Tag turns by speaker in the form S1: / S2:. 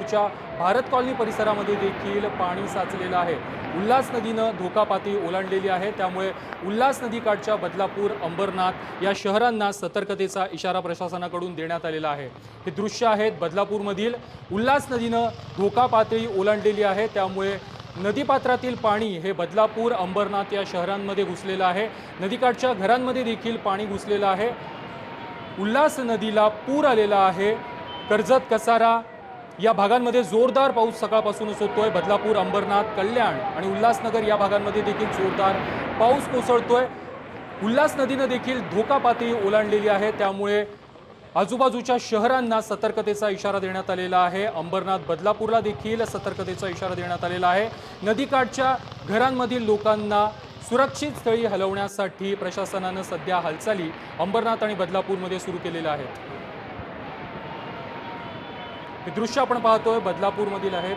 S1: बदलापूरच्या Bharat colony परिसरामध्ये देखील पाणी साचलेलं आहे। उल्हास नदीनं धोका पातळी ओलांडलेली आहे, त्यामुळे उल्हास नदीकाठच्या बदलापूर, अंबरनाथ या शहरांना सतर्कतेचा इशारा प्रशासनाकडून देण्यात आलेला आहे। हे दृश्य आहेत बदलापूरमधील। उल्हास नदीनं धोका पातळी ओलांडलेली आहे, त्यामुळे नदीपात्रातील पाणी हे बदलापूर, अंबरनाथ या शहरांमध्ये घुसलेलं आहे। नदीकाठच्या घरांमध्ये देखील पाणी घुसलेलं आहे। उल्हास नदीला पूर आलेला आहे। कर्जत, कसारा या भागांमध्ये जोरदार पाऊस सकाळपासूनच होतोय। बदलापूर, अंबरनाथ, कल्याण आणि उल्हासनगर या भागांमध्ये देखील जोरदार पाऊस कोसळतोय। उल्हास नदीनं देखील धोका पातळी ओलांडलेली आहे, त्यामुळे आजूबाजूच्या शहरांना सतर्कतेचा इशारा देण्यात आलेला आहे। अंबरनाथ, बदलापूरला देखील सतर्कतेचा इशारा देण्यात आलेला आहे। नदीकाठच्या घरांमधील लोकांना सुरक्षित स्थळी हलवण्यासाठी प्रशासनाने सध्या हालचाली अंबरनाथ आणि बदलापूरमध्ये सुरू केलेल्या आहेत। हे दृश्य आपण पाहतोय बदलापूरमधील आहेत।